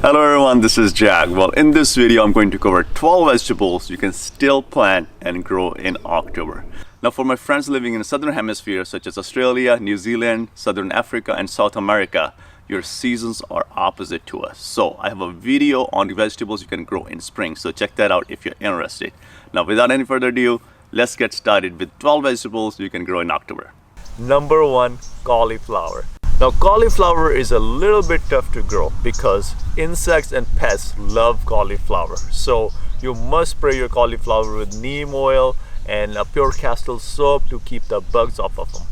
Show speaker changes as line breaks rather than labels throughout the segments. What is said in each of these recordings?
Hello everyone, this is Jack. Well, in this video I'm going to cover 12 vegetables you can still plant and grow in October. Now for my friends living in the southern hemisphere such as Australia, New Zealand, Southern Africa and South America, your seasons are opposite to us. So I have a video on the vegetables you can grow in spring, so check that out if you're interested. Now without any further ado, let's get started with 12 vegetables you can grow in October. Number 1, cauliflower. Now cauliflower is a little bit tough to grow because insects and pests love cauliflower. So you must spray your cauliflower with neem oil and a pure castle soap to keep the bugs off of them.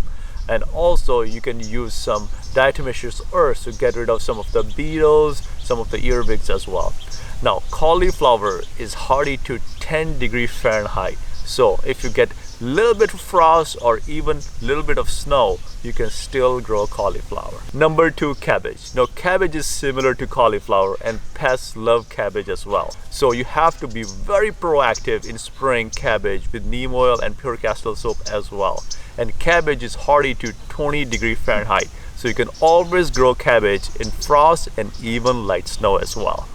And also you can use some diatomaceous earth to get rid of some of the beetles, some of the earwigs as well. Now cauliflower is hardy to 10 degrees Fahrenheit. So if you get a little bit of frost or even a little bit of snow, you can still grow cauliflower. Number 2, cabbage. Now cabbage is similar to cauliflower and pests love cabbage as well. So you have to be very proactive in spraying cabbage with neem oil and pure castle soap as well. And cabbage is hardy to 20 degrees Fahrenheit. So you can always grow cabbage in frost and even light snow as well.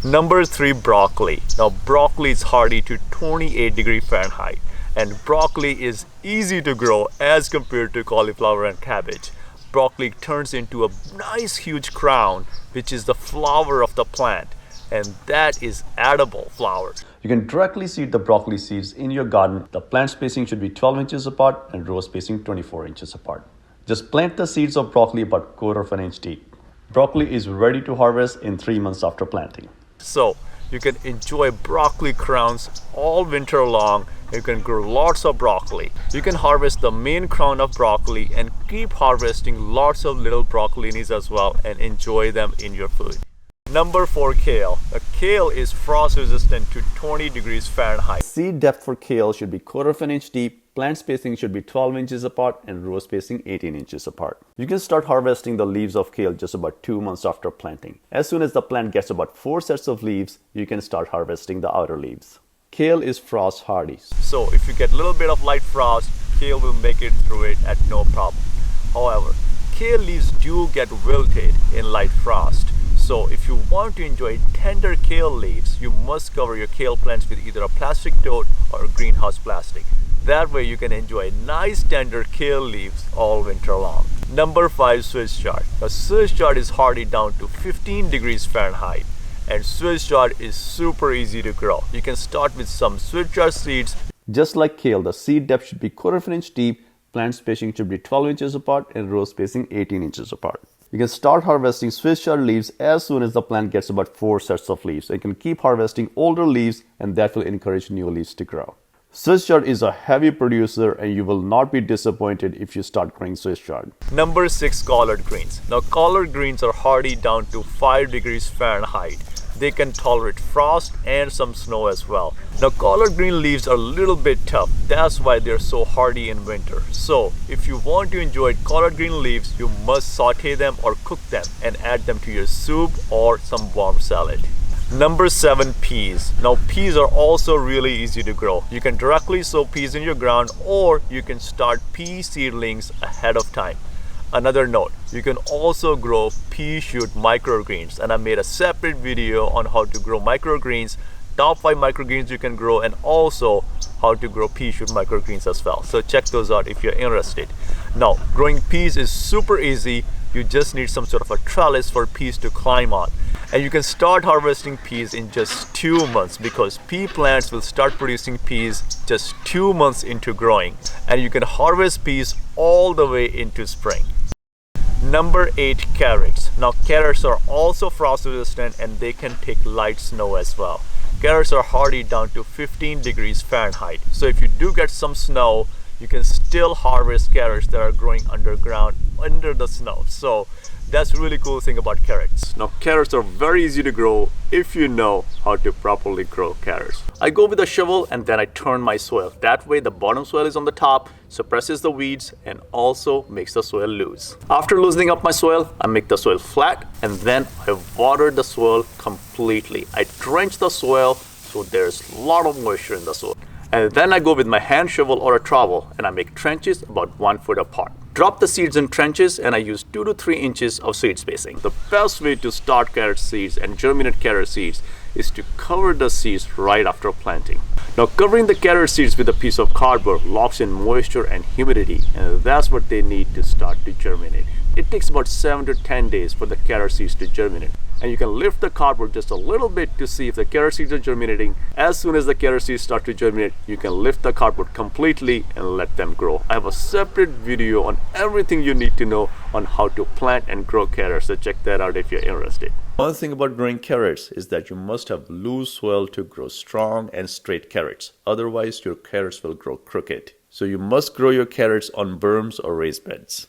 Number 3, broccoli. Now broccoli is hardy to 28 degrees Fahrenheit. And broccoli is easy to grow as compared to cauliflower and cabbage. Broccoli turns into a nice huge crown, which is the flower of the plant, and that is edible flower. You can directly seed the broccoli seeds in your garden. The plant spacing should be 12 inches apart and row spacing 24 inches apart. Just plant the seeds of broccoli about 1/4 of an inch deep. Broccoli is ready to harvest in 3 months after planting. So you can enjoy broccoli crowns all winter long. You can grow lots of broccoli. You can harvest the main crown of broccoli and keep harvesting lots of little broccolinis as well and enjoy them in your food. Number 4, kale. Kale is frost resistant to 20 degrees Fahrenheit. Seed depth for kale should be 1/4 of an inch deep. Plant spacing should be 12 inches apart and row spacing 18 inches apart. You can start harvesting the leaves of kale just about 2 months after planting. As soon as the plant gets about 4 sets of leaves, you can start harvesting the outer leaves. Kale is frost hardy. So if you get a little bit of light frost, kale will make it through it at no problem. However, kale leaves do get wilted in light frost. So if you want to enjoy tender kale leaves, you must cover your kale plants with either a plastic tote or greenhouse plastic. That way you can enjoy nice tender kale leaves all winter long. Number 5, Swiss chard. Now Swiss chard is hardy down to 15 degrees Fahrenheit. And Swiss chard is super easy to grow. You can start with some Swiss chard seeds. Just like kale, the seed depth should be 1/4 of an inch deep, plant spacing should be 12 inches apart and row spacing 18 inches apart. You can start harvesting Swiss chard leaves as soon as the plant gets about 4 sets of leaves. You can keep harvesting older leaves and that will encourage new leaves to grow. Swiss chard is a heavy producer and you will not be disappointed if you start growing Swiss chard. Number 6, collard greens. Now collard greens are hardy down to 5 degrees Fahrenheit. They can tolerate frost and some snow as well. Now collard green leaves are a little bit tough. That's why they're so hardy in winter. So if you want to enjoy collard green leaves, you must saute them or cook them and add them to your soup or some warm salad. Number 7, peas. Now peas are also really easy to grow. You can directly sow peas in your ground or you can start pea seedlings ahead of time. Another note, you can also grow pea shoot microgreens, and I made a separate video on how to grow microgreens, top 5 microgreens you can grow, and also how to grow pea shoot microgreens as well. So check those out if you're interested. Now, growing peas is super easy. You just need some sort of a trellis for peas to climb on. And you can start harvesting peas in just 2 months because pea plants will start producing peas just 2 months into growing. And you can harvest peas all the way into spring. Number 8, carrots. Now carrots are also frost resistant and they can take light snow as well. Carrots are hardy down to 15 degrees Fahrenheit. So if you do get some snow, you can still harvest carrots that are growing underground under the snow. So that's a really cool thing about carrots. Now carrots are very easy to grow if you know how to properly grow carrots. I go with a shovel and then I turn my soil. That way the bottom soil is on the top, suppresses the weeds and also makes the soil loose. After loosening up my soil, I make the soil flat and then I water the soil completely. I drench the soil so there's a lot of moisture in the soil. And then I go with my hand shovel or a trowel and I make trenches about 1 foot apart. Drop the seeds in trenches and I use 2 to 3 inches of seed spacing. The best way to start carrot seeds and germinate carrot seeds is to cover the seeds right after planting. Now, covering the carrot seeds with a piece of cardboard locks in moisture and humidity, and that's what they need to start to germinate. It takes about 7 to 10 days for the carrot seeds to germinate. And you can lift the cardboard just a little bit to see if the carrot seeds are germinating. As soon as the carrot seeds start to germinate, you can lift the cardboard completely and let them grow. I have a separate video on everything you need to know on how to plant and grow carrots, so check that out if you're interested. One thing about growing carrots is that you must have loose soil to grow strong and straight carrots. Otherwise, your carrots will grow crooked. So you must grow your carrots on berms or raised beds.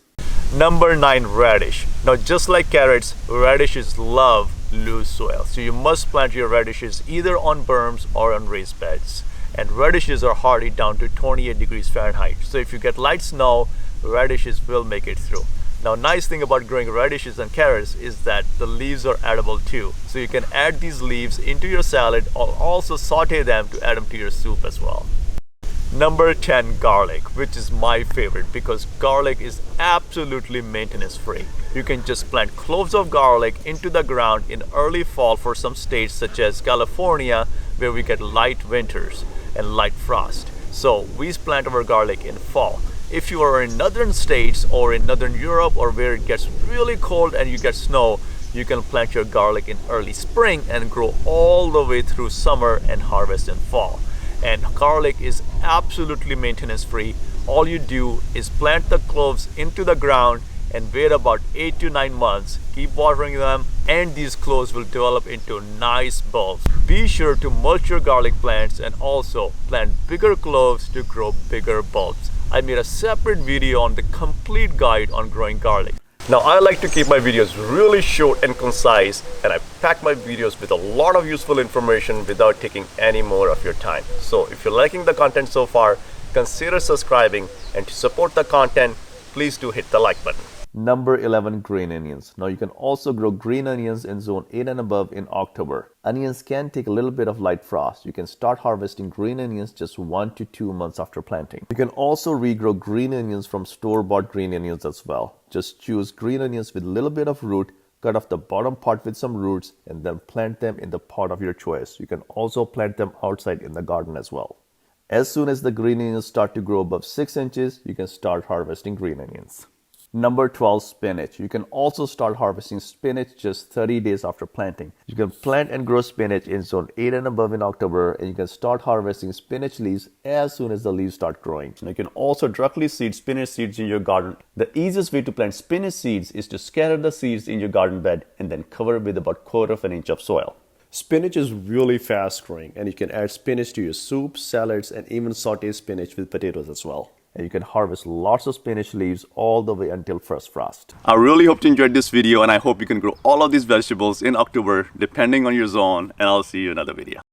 Number 9, radish. Now, just like carrots, radishes love loose soil. So you must plant your radishes either on berms or on raised beds. And radishes are hardy down to 28 degrees Fahrenheit. So if you get light snow, radishes will make it through. Now, nice thing about growing radishes and carrots is that the leaves are edible too. So you can add these leaves into your salad or also saute them to add them to your soup as well. Number 10, garlic, which is my favorite because garlic is absolutely maintenance free. You can just plant cloves of garlic into the ground in early fall for some states such as California, where we get light winters and light frost. So we plant our garlic in fall. If you are in northern states or in northern Europe or where it gets really cold and you get snow, you can plant your garlic in early spring and grow all the way through summer and harvest in fall. And garlic is absolutely maintenance free. All you do is plant the cloves into the ground and wait about 8 to 9 months. Keep watering them and these cloves will develop into nice bulbs. Be sure to mulch your garlic plants and also plant bigger cloves to grow bigger bulbs. I made a separate video on the complete guide on growing garlic. Now, I like to keep my videos really short and concise, and I pack my videos with a lot of useful information without taking any more of your time. So if you're liking the content so far, consider subscribing, and to support the content, please do hit the like button. Number 11, green onions. Now, you can also grow green onions in zone 8 and above in October. Onions can take a little bit of light frost. You can start harvesting green onions just 1 to 2 months after planting. You can also regrow green onions from store-bought green onions as well. Just choose green onions with a little bit of root, cut off the bottom part with some roots, and then plant them in the pot of your choice. You can also plant them outside in the garden as well. As soon as the green onions start to grow above 6 inches, you can start harvesting green onions. Number 12, spinach. You can also start harvesting spinach just 30 days after planting. You can plant and grow spinach in zone 8 and above in October, and you can start harvesting spinach leaves as soon as the leaves start growing. Now, you can also directly seed spinach seeds in your garden. The easiest way to plant spinach seeds is to scatter the seeds in your garden bed and then cover with about 1/4 inch of soil. Spinach is really fast growing, and you can add spinach to your soup, salads, and even saute spinach with potatoes as well. And you can harvest lots of spinach leaves all the way until first frost. I really hope you enjoyed this video, and I hope you can grow all of these vegetables in October depending on your zone, and I'll see you in another video.